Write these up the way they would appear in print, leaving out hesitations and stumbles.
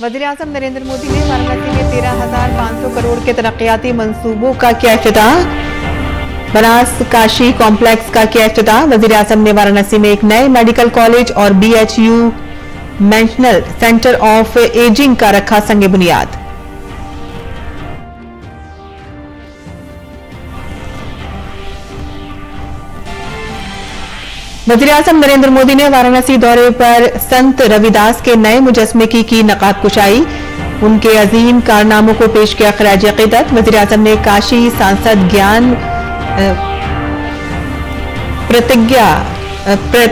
वज़ीर-ए-आज़म नरेंद्र मोदी ने वाराणसी में 13,500 करोड़ के तरक्याती मंसूबों का किया इफ्तिताह। बनास काशी कॉम्प्लेक्स का किया इफ्तिताह। वज़ीर-ए-आज़म ने वाराणसी में एक नए मेडिकल कॉलेज और BHU national centre of ageing का रखा संग बुनियाद। वज़ीर-ए-आज़म नरेंद्र मोदी ने वाराणसी दौरे पर संत रविदास के नए मुजस्मे की नकाब कुशाई। उनके अजीम कारनामों को पेश किया खराज अकीदत। वज़ीर-ए-आज़म ने काशी सांसद ज्ञान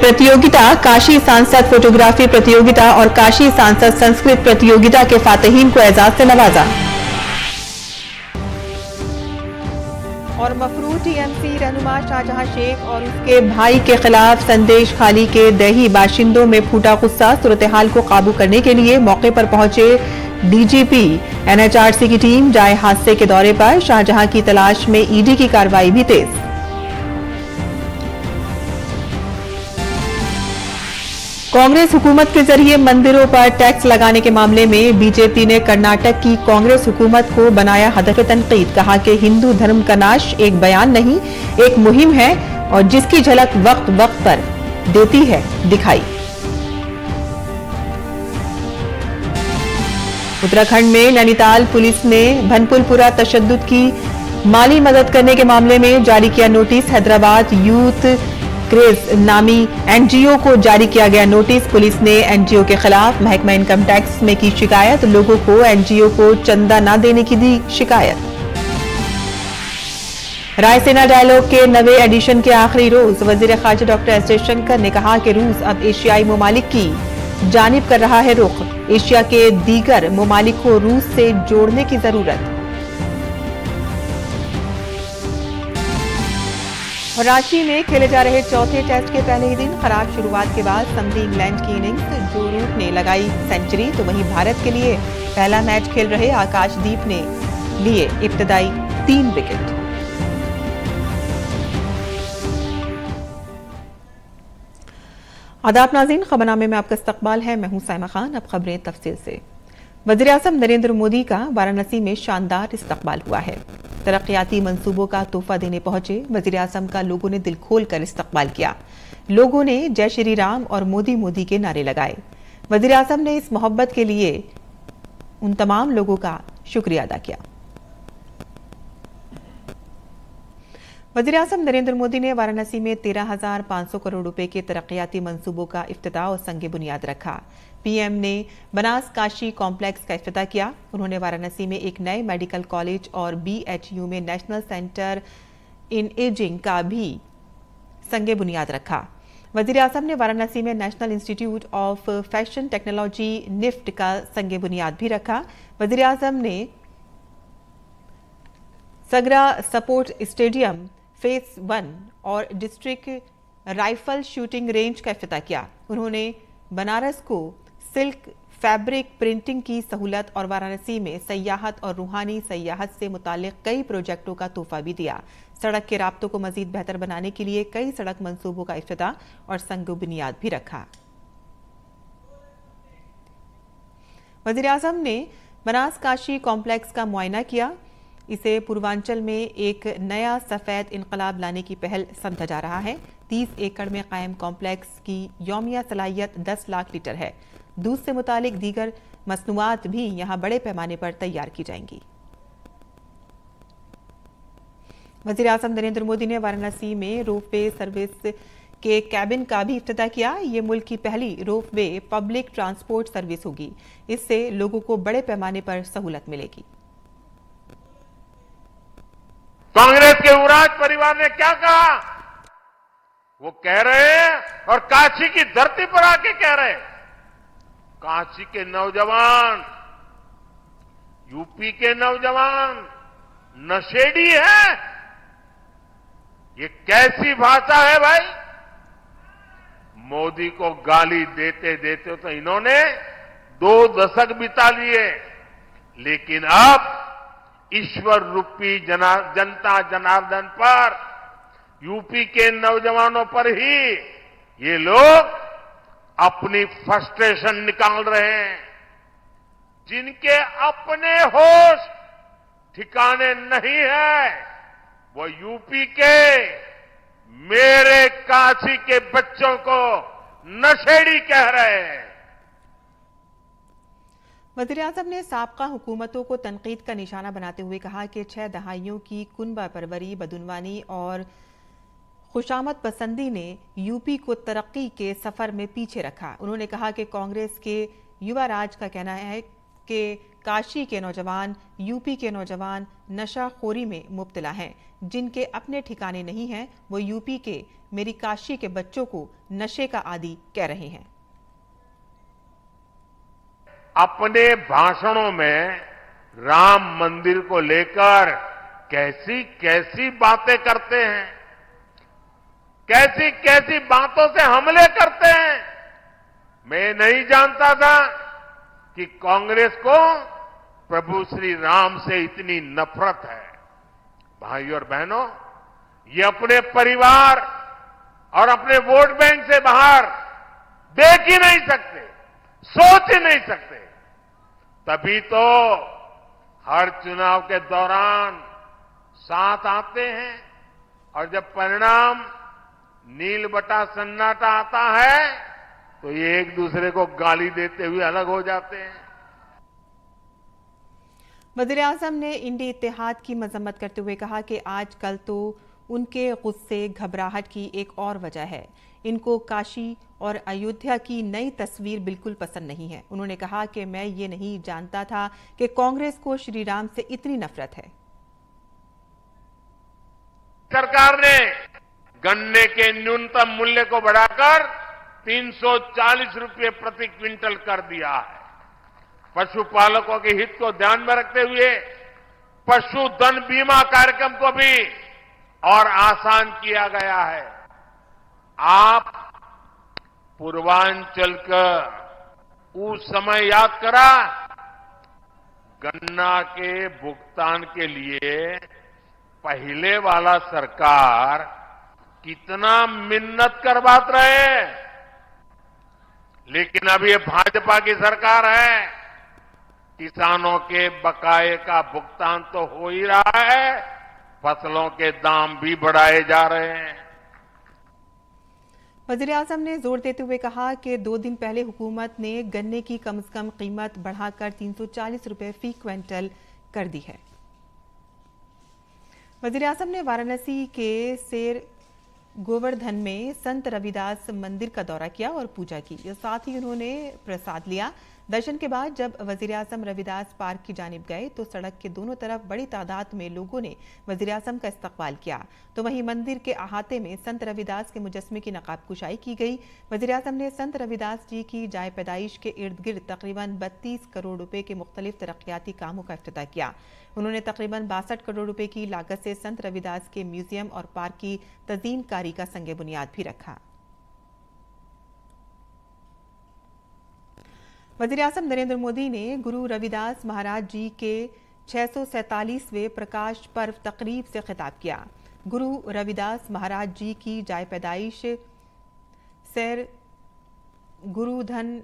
प्रतियोगिता, काशी सांसद फोटोग्राफी प्रतियोगिता और काशी सांसद संस्कृत प्रतियोगिता के फातहीन को एजाज से नवाजा। और मफरूर TMC रहनुमा शाहजहां शेख और उसके भाई के खिलाफ संदेश खाली के दही बाशिंदों में फूटा गुस्सा। सूरत हाल को काबू करने के लिए मौके पर पहुंचे DGP NHRC की टीम। जाए हादसे के दौरे पर शाहजहां की तलाश में ED की कार्रवाई भी तेज। कांग्रेस हुकूमत के जरिए मंदिरों पर टैक्स लगाने के मामले में बीजेपी ने कर्नाटक की कांग्रेस हुकूमत को बनाया हदफ तनकीद। कहा कि हिंदू धर्म का नाश एक बयान नहीं, एक मुहिम है और जिसकी झलक वक्त वक्त पर देती है दिखाई। उत्तराखंड में नैनीताल पुलिस ने भनपुलपुरा तशद्दुद की माली मदद करने के मामले में जारी किया नोटिस। हैदराबाद यूथ क्रेज नामी NGO को जारी किया गया नोटिस। पुलिस ने NGO के खिलाफ महकमा इनकम टैक्स में की शिकायत। लोगों को NGO को चंदा न देने की दी शिकायत। रायसीना डायलॉग के नवे एडिशन के आखिरी रोज वजीर खारजा डॉक्टर S जयशंकर ने कहा कि रूस अब एशियाई ममालिक की जानिब कर रहा है रुख। एशिया के दीगर ममालिक को रूस से जोड़ने की जरूरत। और रांची में खेले जा रहे चौथे टेस्ट के पहले ही दिन खराब शुरुआत के बाद समधी इंग्लैंड की इनिंग्स। जो रूट ने लगाई सेंचुरी तो वहीं भारत के लिए पहला मैच खेल रहे आकाशदीप ने लिए इब्तदाई 3 विकेट। आदाब नाज़रीन, खबरनामे में आपका इस्तकबाल है। मैं हूं साइमा खान। अब खबरें तफसील से। वज़ीर-ए-आज़म नरेंद्र मोदी का वाराणसी में शानदार इस्तकबाल हुआ है। तरक्याती मंसूबों का तोहफा देने पहुंचे वज़ीर-ए-आज़म का लोगों ने दिल खोल कर इस्तकबाल किया। लोगों ने जय श्री राम और मोदी मोदी के नारे लगाए। वज़ीर-ए-आज़म ने इस मोहब्बत के लिए उन तमाम लोगों का शुक्रिया अदा किया। वज़ीर-ए-आज़म नरेंद्र मोदी ने वाराणसी में 13,500 करोड़ रुपए के तरक्याती मंसूबों का इफ्तिताह और संग बुनियाद रखा। PM ने बनास काशी कॉम्प्लेक्स का इफ्तिताह किया। उन्होंने वाराणसी में एक नए मेडिकल कॉलेज और BHU में नेशनल सेंटर इन एजिंग का भी संग बुनियाद रखा। वज़ीर-ए-आज़म ने वाराणसी में national institute of fashion technology NIFT का संग बुनियाद भी रखा। वज़ीर-ए-आज़म ने सगरा स्पोर्ट स्टेडियम फेज 1 और डिस्ट्रिक्ट राइफल शूटिंग रेंज का इफ्तिताह किया। उन्होंने बनारस को सिल्क फैब्रिक प्रिंटिंग की सहूलत और वाराणसी में सयाहत और रूहानी सयाहत से मुताल्लिक कई प्रोजेक्टों का तोहफा भी दिया। सड़क के राब्तों को मजीद बेहतर बनाने के लिए कई सड़क मंसूबों का इफ्तिताह और संग बुनियाद भी रखा। वज़ीर-ए-आज़म ने बनास काशी कॉम्प्लेक्स का मुआयना किया। इसे पूर्वांचल में एक नया सफेद इनकलाब लाने की पहल समझा जा रहा है। 30 एकड़ में कायम कॉम्प्लेक्स की यौमिया सलाहियत 10 लाख लीटर है। दूध से मुतालिक दीगर मसनूआत भी यहां बड़े पैमाने पर तैयार की जाएंगी। वज़ीर-ए-आज़म नरेंद्र मोदी ने वाराणसी में रोपवे सर्विस के कैबिन का भी इफ्तिताह किया। ये मुल्क की पहली रोपवे पब्लिक ट्रांसपोर्ट सर्विस होगी। इससे लोगों को बड़े पैमाने पर सहूलत मिलेगी। कांग्रेस के युवराज परिवार ने क्या कहा? वो कह रहे हैं और काशी की धरती पर आके कह रहे हैं, काशी के नौजवान, यूपी के नौजवान नशेड़ी है। ये कैसी भाषा है भाई? मोदी को गाली देते देते तो इन्होंने 2 दशक बिता लिए, लेकिन अब ईश्वर रूपी जनता जनार्दन पर, यूपी के नौजवानों पर ही ये लोग अपनी फ्रस्ट्रेशन निकाल रहे हैं। जिनके अपने होश ठिकाने नहीं है, वो यूपी के मेरे काशी के बच्चों को नशेड़ी कह रहे हैं। वज़ीर-ए-आज़म ने साबका हुकूमतों को तनकीद का निशाना बनाते हुए कहा कि 6 दहाइयों की कुनबा परवरी, बदुनवानी और खुशामद पसंदी ने यूपी को तरक्की के सफर में पीछे रखा। उन्होंने कहा कि कांग्रेस के युवा राज का कहना है कि काशी के नौजवान, यूपी के नौजवान नशाखोरी में मुब्तला हैं। जिनके अपने ठिकाने नहीं हैं, वो यूपी के मेरी काशी के बच्चों को नशे का आदी कह रहे हैं। अपने भाषणों में राम मंदिर को लेकर कैसी कैसी बातें करते हैं, कैसी कैसी बातों से हमले करते हैं। मैं नहीं जानता था कि कांग्रेस को प्रभु श्री राम से इतनी नफरत है। भाइयों और बहनों, ये अपने परिवार और अपने वोट बैंक से बाहर देख ही नहीं सकते, सोच ही नहीं सकते। तभी तो हर चुनाव के दौरान साथ आते हैं और जब परिणाम नील बटा सन्नाटा आता है तो ये एक दूसरे को गाली देते हुए अलग हो जाते हैं। वज़ीर-ए-आज़म ने इंडी इत्तेहाद की मजम्मत करते हुए कहा कि आजकल तो उनके गुस्से, घबराहट की एक और वजह है। इनको काशी और अयोध्या की नई तस्वीर बिल्कुल पसंद नहीं है। उन्होंने कहा कि मैं ये नहीं जानता था कि कांग्रेस को श्री राम से इतनी नफरत है। सरकार ने गन्ने के न्यूनतम मूल्य को बढ़ाकर 340 रुपये प्रति क्विंटल कर दिया है। पशुपालकों के हित को ध्यान में रखते हुए पशुधन बीमा कार्यक्रम को भी और आसान किया गया है। आप पूर्वांचल का उस समय याद करा, गन्ना के भुगतान के लिए पहले वाला सरकार कितना मिन्नत करवात रहे, लेकिन अब ये भाजपा की सरकार है। किसानों के बकाये का भुगतान तो हो ही रहा है, फसलों के दाम भी बढ़ाए जा रहे हैं। वज़ीर-ए-आज़म ने जोर देते हुए कहा कि 2 दिन पहले हुकूमत ने गन्ने की कम से कम कीमत बढ़ाकर 340 रुपये फी क्विंटल कर दी है। वज़ीर-ए-आज़म ने वाराणसी के शेर गोवर्धन में संत रविदास मंदिर का दौरा किया और पूजा की। साथ ही उन्होंने प्रसाद लिया। दर्शन के बाद जब वज़ीर-ए-आज़म रविदास पार्क की जानिब गए तो सड़क के दोनों तरफ बड़ी तादाद में लोगों ने वज़ीर-ए-आज़म का इस्तकबाल किया। तो वहीं मंदिर के अहाते में संत रविदास के मुजस्मे की नकाब कुशाई की गई। वज़ीर-ए-आज़म ने संत रविदास जी की जाए पैदाइश के इर्द गिर्द तकरीबन 32 करोड़ रुपए के मुख्तलिफ तरक्याती कामों का इफ्तिताह किया। उन्होंने तकरीबन 62 करोड़ रुपए की लागत से संत रविदास के म्यूजियम और पार्क की तज़ीन कारी का संगे बुनियाद भी रखा। वज़ीर-ए-आज़म नरेंद्र मोदी ने गुरु रविदास महाराज जी के 647वें प्रकाश पर्व तकरीब से खिताब किया। गुरु रविदास महाराज जी की जाए पैदाइश सैर गुरुधन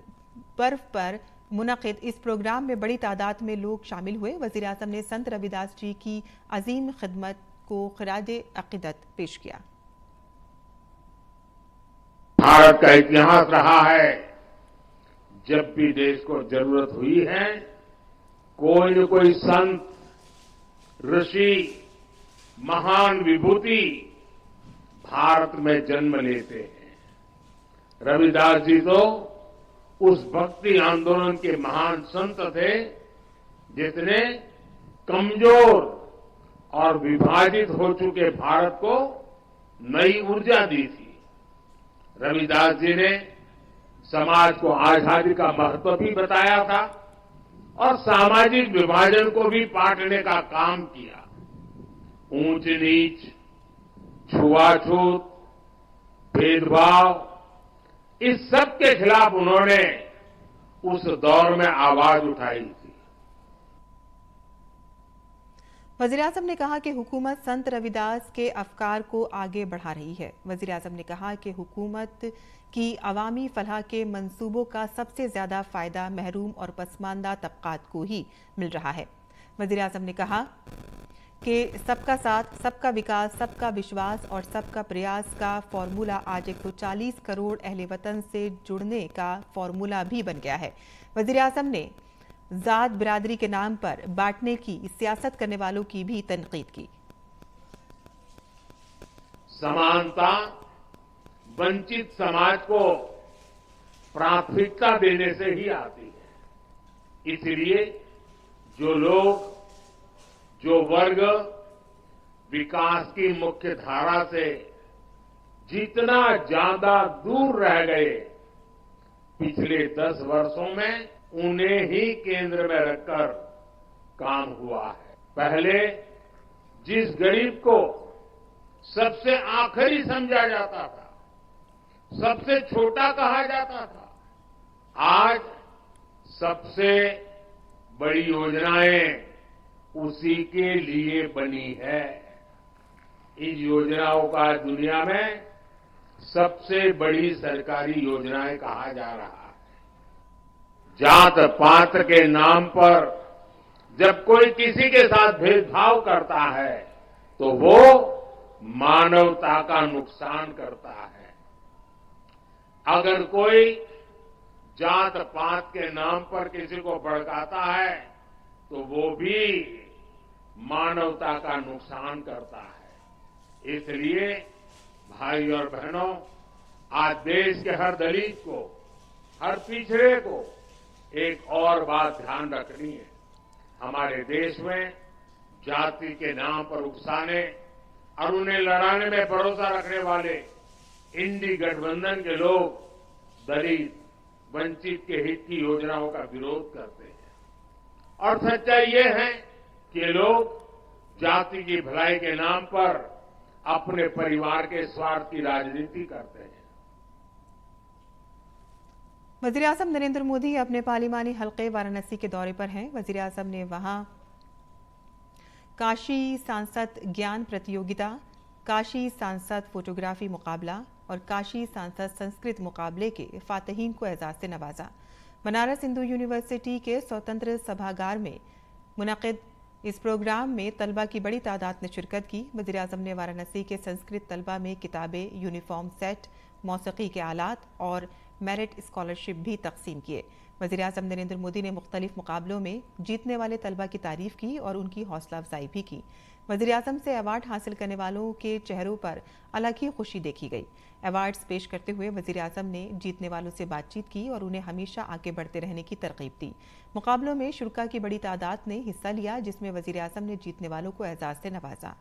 पर्व पर मुनक़िद इस प्रोग्राम में बड़ी तादाद में लोग शामिल हुए। वज़ीर-ए-आज़म ने संत रविदास जी की अजीम खिदमत को खिराज अक़ीदत पेश किया। भारत का इतिहास रहा है, जब भी देश को जरूरत हुई है, कोई न कोई संत, ऋषि, महान विभूति भारत में जन्म लेते हैं। रविदास जी तो उस भक्ति आंदोलन के महान संत थे जिसने कमजोर और विभाजित हो चुके भारत को नई ऊर्जा दी थी। रविदास जी ने समाज को आजादी का महत्व भी बताया था और सामाजिक विभाजन को भी पाटने का काम किया। ऊंच नीच, छुआछूत, भेदभाव, इस सब के खिलाफ उन्होंने उस दौर में आवाज उठाई थी। वज़ीर-ए-आज़म ने कहा कि हुकूमत संत रविदास के अफकार को आगे बढ़ा रही है। वज़ीर-ए-आज़म ने कहा कि हुकूमत की अवामी फलाह के मंसूबों का सबसे ज़्यादा फ़ायदा महरूम और पसमानदा तबकात को ही मिल रहा है। वज़ीर-ए-आज़म ने कहा कि सबका साथ, सबका विकास, सबका विश्वास और सबका प्रयास का फॉर्मूला आज 140 करोड़ अहले वतन से जुड़ने का फॉर्मूला भी बन गया है। वज़ीर-ए-आज़म ने जात बिरादरी के नाम पर बांटने की सियासत करने वालों की भी तनकीद की। समानता वंचित समाज को प्राथमिकता देने से ही आती है। इसलिए जो लोग, जो वर्ग विकास की मुख्य धारा से जितना ज्यादा दूर रह गए, पिछले 10 वर्षों में उन्हें ही केंद्र में रखकर काम हुआ है। पहले जिस गरीब को सबसे आखिरी समझा जाता था, सबसे छोटा कहा जाता था, आज सबसे बड़ी योजनाएं उसी के लिए बनी है। इन योजनाओं का दुनिया में सबसे बड़ी सरकारी योजनाएं कहा जा रहा है। जात पात के नाम पर जब कोई किसी के साथ भेदभाव करता है तो वो मानवता का नुकसान करता है। अगर कोई जात पात के नाम पर किसी को भड़काता है तो वो भी मानवता का नुकसान करता है। इसलिए भाई और बहनों, आज देश के हर दलित को, हर पिछड़े को एक और बात ध्यान रखनी है। हमारे देश में जाति के नाम पर उकसाने और उन्हें लड़ाने में भरोसा रखने वाले इंडी गठबंधन के लोग दलित, वंचित के हित की योजनाओं का विरोध करते हैं। और सच्चाई ये है कि लोग जाति की भलाई के नाम पर अपने परिवार के स्वार्थ की राजनीति करते हैं। वज़ीर-ए-आज़म नरेंद्र मोदी अपने पार्लिमानी हल्के वाराणसी के दौरे पर हैं। वज़ीर-ए-आज़म ने वहां काशी सांसद ज्ञान प्रतियोगिता, काशी सांसद फोटोग्राफी मुकाबला और काशी सांसद संस्कृत मुकाबले के फातहीन को एजाज से नवाजा। बनारस हिंदू यूनिवर्सिटी के स्वतंत्र सभागार में मुनक़िद इस प्रोग्राम में तलबा की बड़ी तादाद ने शिरकत की। वज़ीर-ए-आज़म ने वाराणसी के संस्कृत तलबा में किताबें, यूनिफॉर्म सेट, मौसीकी के आलात और मेरिट स्कॉलरशिप भी तकसीम किए। वज़ीर-ए-आज़म नरेंद्र मोदी ने मुख्तलिफ मुकाबलों में जीतने वाले तलबा की तारीफ की और उनकी हौसला अफजाई भी की। वज़ीर-ए-आज़म से अवार्ड हासिल करने वालों के चेहरों पर अलग ही खुशी देखी गई। अवार्ड्स पेश करते हुए वज़ीर-ए-आज़म ने जीतने वालों से बातचीत की और उन्हें हमेशा आगे बढ़ते रहने की तरकीब दी। मुकाबलों में शुरा की बड़ी तादाद ने हिस्सा लिया, जिसमें वज़ीर-ए-आज़म ने जीतने वालों को एजाज से नवाजा।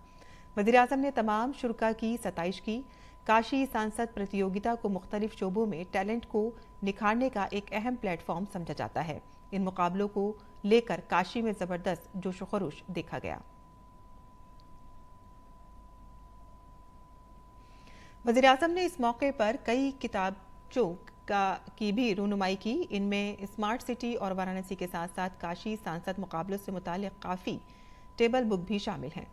वज़ीर-ए-आज़म ने तमाम शुरा की सताइश की। काशी सांसद प्रतियोगिता को मुख्तलिफ शोबों में टैलेंट को निखारने का एक अहम प्लेटफॉर्म समझा जाता है। इन मुकाबलों को लेकर काशी में जबरदस्त जोश खरोश देखा गया। वज़ीर-ए-आज़म ने इस मौके पर कई किताबचों की भी रूनुमाई की। इनमें स्मार्ट सिटी और वाराणसी के साथ साथ काशी सांसद मुकाबलों से मुताल्लिक़ काफ़ी टेबल बुक भी शामिल हैं।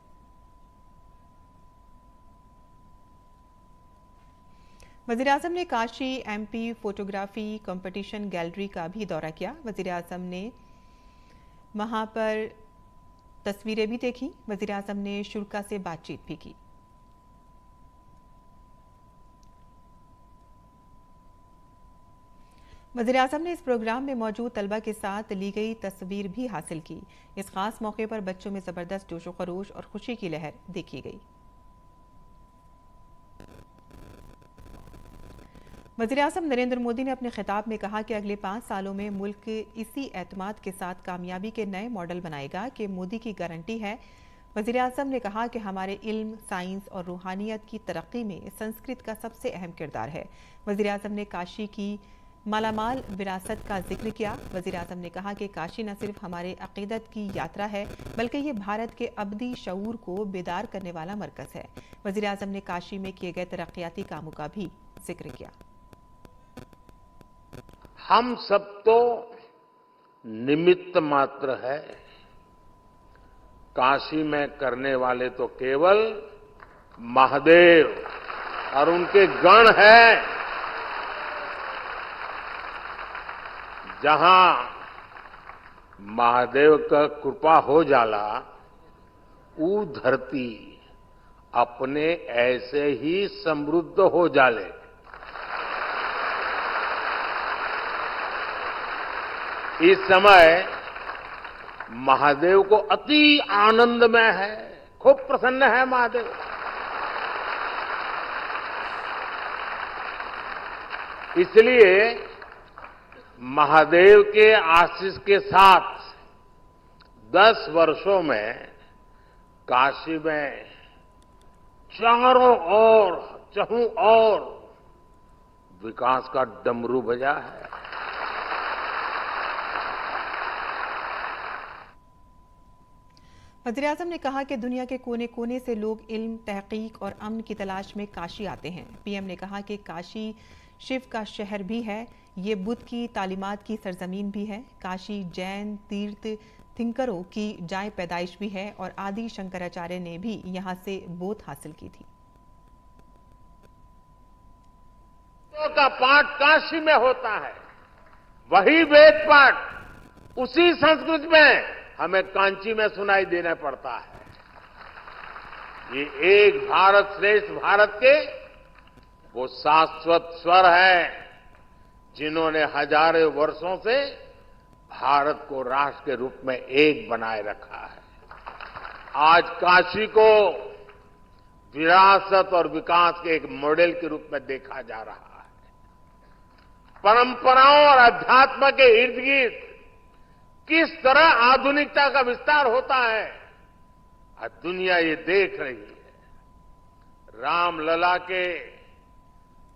वज़ीर-ए-आज़म ने Kashi MP photography competition gallery का भी दौरा किया। वज़ीर-ए-आज़म ने वहां पर तस्वीरें भी देखी। वज़ीर-ए-आज़म ने शुरा से बातचीत भी की। वज़ीर-ए-आज़म ने इस प्रोग्राम में मौजूद तलबा के साथ ली गई तस्वीर भी हासिल की। इस खास मौके पर बच्चों में जबरदस्त जोशो खरोश और खुशी की लहर देखी गई। वज़ीर-ए-आज़म नरेंद्र मोदी ने अपने खिताब में कहा कि अगले 5 सालों में मुल्क इसी एतमाद के साथ कामयाबी के नए मॉडल बनाएगा कि मोदी की गारंटी है। वज़ीर-ए-आज़म ने कहा कि हमारे इल्म, साइंस और रूहानियत की तरक्की में संस्कृत का सबसे अहम किरदार है। वज़ीर-ए-आज़म ने काशी की मालामाल विरासत का जिक्र किया। वज़ीर-ए-आज़म ने कहा कि काशी न सिर्फ हमारे अक़ीदत की यात्रा है, बल्कि ये भारत के अबदी शऊर को बेदार करने वाला मरकज़ है। वज़ीर-ए-आज़म ने काशी में किए गए तरक्याती कामों का भी जिक्र किया। हम सब तो निमित्त मात्र है। काशी में करने वाले तो केवल महादेव और उनके गण हैं। जहां महादेव का कृपा हो जाला, ऊ धरती अपने ऐसे ही समृद्ध हो जाले। इस समय महादेव को अति आनंद में है, खूब प्रसन्न है महादेव। इसलिए महादेव के आशीष के साथ 10 वर्षों में काशी में चारों ओर चहुं ओर विकास का डमरू बजा है। वज़ीर-ए-आज़म ने कहा कि दुनिया के कोने कोने से लोग इल्म, तहकीक और अमन की तलाश में काशी आते हैं। पीएम ने कहा कि काशी शिव का शहर भी है, ये बुद्ध की तालीमात की सरजमीन भी है। काशी जैन तीर्थ थिंकरों की जाए पैदाइश भी है और आदि शंकराचार्य ने भी यहाँ से बोध हासिल की थी। का पाठ काशी में होता है, वही वेद पाठ उसी संस्कृत में हमें कांची में सुनाई देना पड़ता है। ये एक भारत श्रेष्ठ भारत के वो शाश्वत स्वर है जिन्होंने हजारों वर्षों से भारत को राष्ट्र के रूप में एक बनाए रखा है। आज काशी को विरासत और विकास के एक मॉडल के रूप में देखा जा रहा है। परंपराओं और अध्यात्म के इर्द गिर्द किस तरह आधुनिकता का विस्तार होता है, आज दुनिया ये देख रही है। रामलला के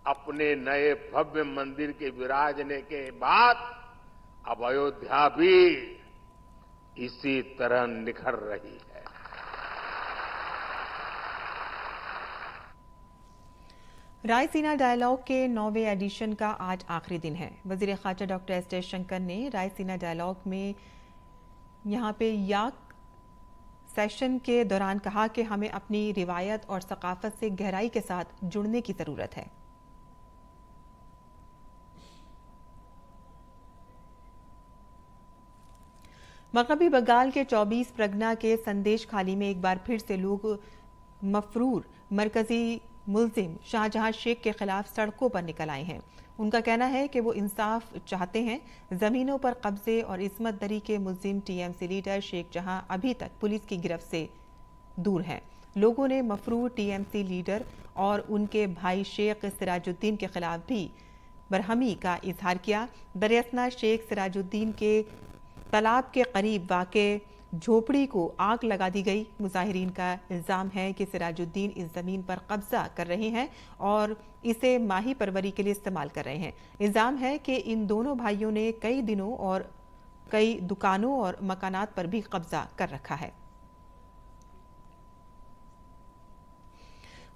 अपने नए भव्य मंदिर के विराजने के बाद अब अयोध्या भी इसी तरह निखर रही है। रायसीना डायलॉग के 9वें एडिशन का आज आखिरी दिन है। वजीर खारजा डॉक्टर एस जयशंकर ने रायसीना डायलॉग में यहाँ पे याक सेशन के दौरान कहा कि हमें अपनी रिवायत और सकाफत से गहराई के साथ जुड़ने की जरूरत है। मगरबी बंगाल के 24 परगना के संदेश खाली में एक बार फिर से लोग मफरूर मरकजी मुल्जिम शाहजहां शेख के खिलाफ सड़कों पर निकल आए हैं। उनका कहना है कि वो इंसाफ चाहते हैं। जमीनों पर कब्जे और इस्मत दरी के मुल्जिम टीएमसी लीडर शेख जहां अभी तक पुलिस की गिरफ्त से दूर हैं। लोगों ने मफरूर टीएमसी लीडर और उनके भाई शेख सिराजुद्दीन के खिलाफ भी बरहमी का इजहार किया। दरियासना शेख सिराजुद्दीन के तालाब के करीब वाक़े झोपड़ी को आग लगा दी गई। मुजाहिरीन का इल्जाम है कि सिराजुद्दीन इस जमीन पर कब्जा कर रहे हैं और इसे माही परवरी के लिए इस्तेमाल कर रहे हैं। इल्जाम है कि इन दोनों भाइयों ने कई दिनों और कई दुकानों और मकानात पर भी कब्जा कर रखा है।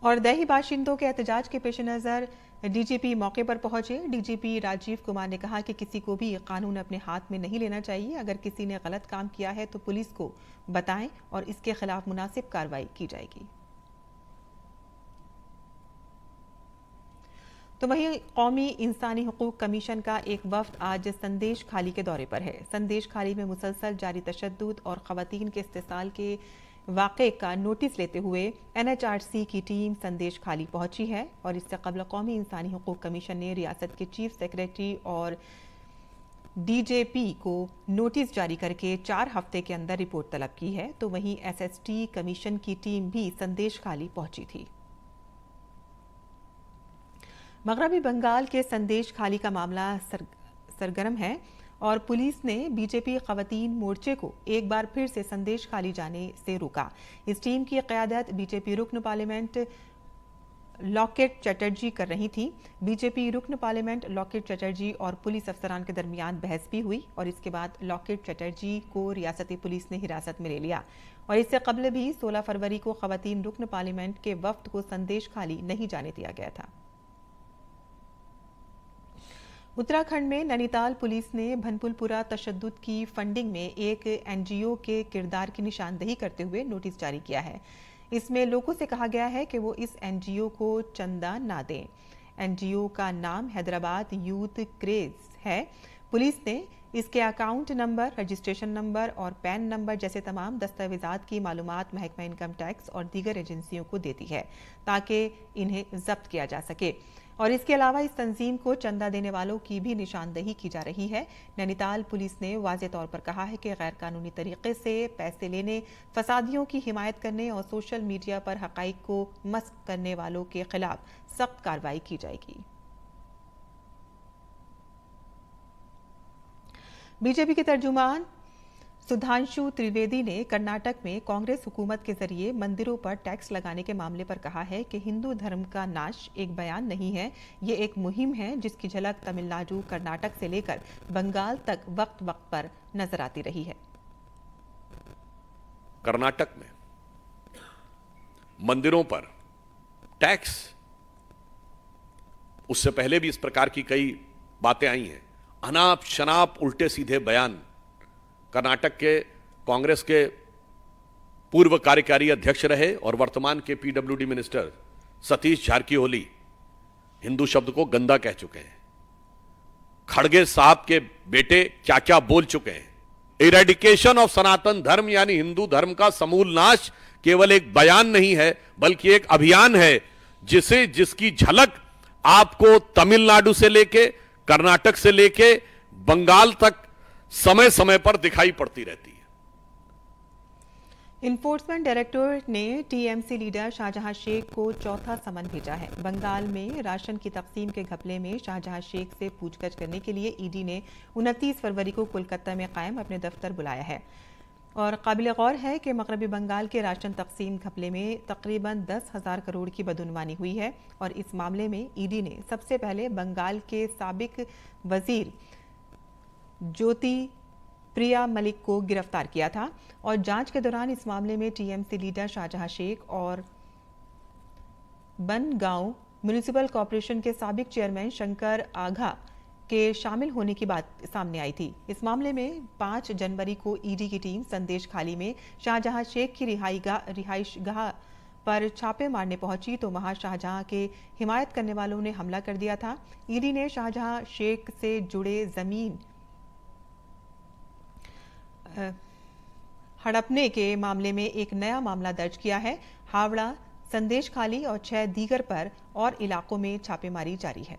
और दही बाशिंदों के एहतजाज के पेश नजर डीजीपी मौके पर पहुंचे। डीजीपी राजीव कुमार ने कहा कि किसी को भी कानून अपने हाथ में नहीं लेना चाहिए। अगर किसी ने गलत काम किया है तो पुलिस को बताएं और इसके खिलाफ मुनासिब कार्रवाई की जाएगी। तो वहीं कौमी इंसानी हुकूक कमीशन का एक वफ्द आज संदेश खाली के दौरे पर है। संदेश खाली में मुसलसल जारी तशद्दुद और खवातीन के इस्तेसाल के वाक़े का नोटिस लेते हुए एनएचआरसी की टीम संदेश खाली पहुंची है और इससे कबल कौमी इंसानी हुकूक कमीशन ने रियासत के चीफ सेक्रेटरी और डीजेपी को नोटिस जारी करके 4 हफ्ते के अंदर रिपोर्ट तलब की है। तो वहीं एसएसटी कमीशन की टीम भी संदेश खाली पहुंची थी। मगरबी बंगाल के संदेश खाली का मामला सरगर्म है और पुलिस ने बीजेपी खवातीन मोर्चे को एक बार फिर से संदेश खाली जाने से रोका। इस टीम की क़यादत बीजेपी रुकन पार्लियामेंट लॉकेट चटर्जी कर रही थी। बीजेपी रुकन पार्लियामेंट लॉकेट चटर्जी और पुलिस अफसरान के दरमियान बहस भी हुई और इसके बाद लॉकेट चटर्जी को रियासती पुलिस ने हिरासत में ले लिया। और इससे कबल भी 16 फरवरी को खवातीन रुकन पार्लियामेंट के वफ्द को संदेश खाली नहीं जाने दिया गया था। उत्तराखंड में नैनीताल पुलिस ने भनपुलपुरा तशद्दुद की फंडिंग में एक एनजीओ के किरदार की निशानदेही करते हुए नोटिस जारी किया है। इसमें लोगों से कहा गया है कि वो इस एनजीओ को चंदा ना दें। एनजीओ का नाम हैदराबाद यूथ क्रेज है। पुलिस ने इसके अकाउंट नंबर, रजिस्ट्रेशन नंबर और पैन नंबर जैसे तमाम दस्तावेजात की मालूमात महकमा इनकम टैक्स और दीगर एजेंसियों को दे दी है ताकि इन्हें जब्त किया जा सके। और इसके अलावा इस तंजीम को चंदा देने वालों की भी निशानदेही की जा रही है। नैनीताल पुलिस ने वाज़ेह तौर पर कहा है कि गैर कानूनी तरीके से पैसे लेने, फसादियों की हिमायत करने और सोशल मीडिया पर हक़ाइक़ को मस्क करने वालों के खिलाफ सख्त कार्रवाई की जाएगी। बीजेपी के तर्जुमान सुधांशु त्रिवेदी ने कर्नाटक में कांग्रेस हुकूमत के जरिए मंदिरों पर टैक्स लगाने के मामले पर कहा है कि हिंदू धर्म का नाश एक बयान नहीं है, ये एक मुहिम है जिसकी झलक तमिलनाडु, कर्नाटक से लेकर बंगाल तक वक्त वक्त पर नजर आती रही है। कर्नाटक में मंदिरों पर टैक्स, उससे पहले भी इस प्रकार की कई बातें आई हैं। अनाप शनाप उल्टे सीधे बयान। कर्नाटक के कांग्रेस के पूर्व कार्यकारी अध्यक्ष रहे और वर्तमान के पीडब्ल्यूडी मिनिस्टर सतीश जारकीहोली हिंदू शब्द को गंदा कह चुके हैं। खड़गे साहब के बेटे क्या क्या बोल चुके हैं। इरेडिकेशन ऑफ सनातन धर्म यानी हिंदू धर्म का समूल नाश केवल एक बयान नहीं है बल्कि एक अभियान है जिसकी झलक आपको तमिलनाडु से लेके, कर्नाटक से लेके बंगाल तक समय समय पर दिखाई पड़ती रहती है। इन्फोर्समेंट डायरेक्टोरेट ने टीएमसी लीडर शाहजहां शेख को चौथा समन भेजा है। बंगाल में राशन की तकसीम के घपले में शाहजहां शेख से पूछताछ करने के लिए ईडी ने 29 फरवरी को कोलकाता में कायम अपने दफ्तर बुलाया है। और काबिल गौर है कि मगरबी बंगाल के राशन तकसीम घपले में तकरीबन 10,000 करोड़ की बदउनवानी हुई है और इस मामले में ईडी ने सबसे पहले बंगाल के साबिक वजीर ज्योति प्रिया मलिक को गिरफ्तार किया था और जांच के दौरान इस मामले में टीएमसी लीडर शाहजहां शेख और बनगांव म्युनिसिपल कॉर्पोरेशन के साबिक चेयरमैन शंकर आघा के शामिल होने की बात सामने आई थी। इस मामले में 5 जनवरी को ईडी की टीम संदेश खाली में शाहजहां शेख की रिहाइशगाह पर छापे मारने पहुंची तो वहां शाहजहां के हिमायत करने वालों ने हमला कर दिया था। ईडी ने शाहजहां शेख से जुड़े जमीन हड़पने के मामले में एक नया मामला दर्ज किया है। हावड़ा, संदेश खाली और 6 दीगर पर और इलाकों में छापेमारी जारी है।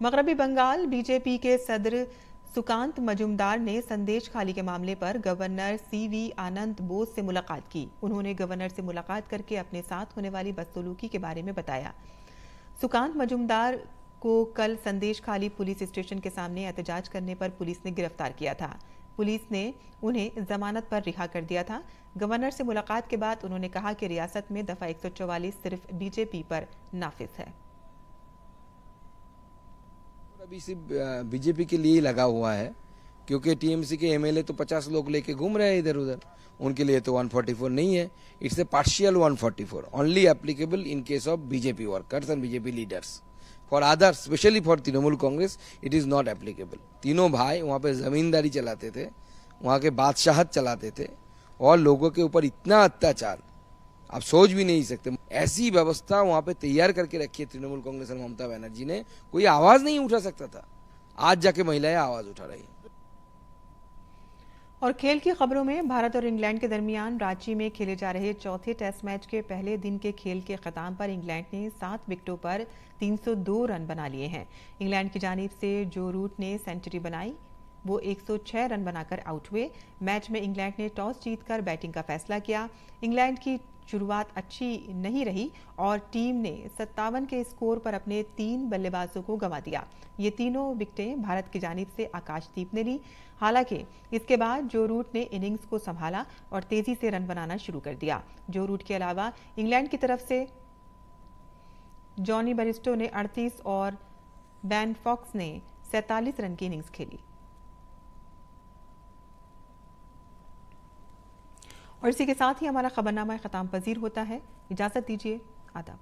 मगरबी बंगाल बीजेपी के सदर सुकांत मजूमदार ने संदेश खाली के मामले पर गवर्नर सीवी आनंद बोस से मुलाकात की। उन्होंने गवर्नर से मुलाकात करके अपने साथ होने वाली बदसलूकी के बारे में बताया। सुकांत मजूमदार को कल संदेश खाली पुलिस स्टेशन के सामने एहतजाज करने पर पुलिस ने गिरफ्तार किया था। पुलिस ने उन्हें जमानत पर रिहा कर दिया था। गवर्नर से मुलाकात के बाद उन्होंने कहा कि रियासत में दफा 144 सिर्फ बीजेपी पर नाफिज है। अभी सिर्फ बीजेपी के लिए ही लगा हुआ है क्योंकि टीएमसी के एमएलए तो 50 लोग लेके घूम रहे हैं इधर उधर, उनके लिए तो 144 नहीं है। It's a partial 144 only applicable in case of BJP workers and BJP leaders. For others, specially for Trinamool Congress, it is not applicable. तीनों भाई वहां पे जमींदारी चलाते थे, वहां के बादशाहत चलाते थे और लोगों के ऊपर इतना अत्याचार आप सोच भी नहीं सकते। ऐसी व्यवस्था वहां पे तैयार करके रखी है तृणमूल कांग्रेस और ममता बनर्जी ने, कोई आवाज नहीं उठा सकता था। आज जाके महिलाएं आवाज उठा रही है। और खेल की खबरों में भारत और इंग्लैंड के दरमियान रांची में खेले जा रहे चौथे टेस्ट मैच के पहले दिन के खेल के खिताम पर इंग्लैंड ने 7 विकेटों पर 302 रन बना लिए हैं। इंग्लैंड की जानिब से जो रूट ने सेंचुरी बनाई वो 106 रन बनाकर आउट हुए। मैच में इंग्लैंड ने टॉस जीतकर बैटिंग का फैसला किया। इंग्लैंड की शुरुआत अच्छी नहीं रही और टीम ने 57 के स्कोर पर अपने 3 बल्लेबाजों को गंवा दिया। ये तीनों विकेटें भारत की जानिब से आकाशदीप ने ली। हालांकि इसके बाद जो रूट ने इनिंग्स को संभाला और तेजी से रन बनाना शुरू कर दिया। जो रूट के अलावा इंग्लैंड की तरफ से जॉनी बेरिस्टो ने 38 और बैन फॉक्स ने 47 रन की इनिंग्स खेली। और इसी के साथ ही हमारा खबरनामा ख़त्म पजीर होता है। इजाज़त दीजिए, आदाब।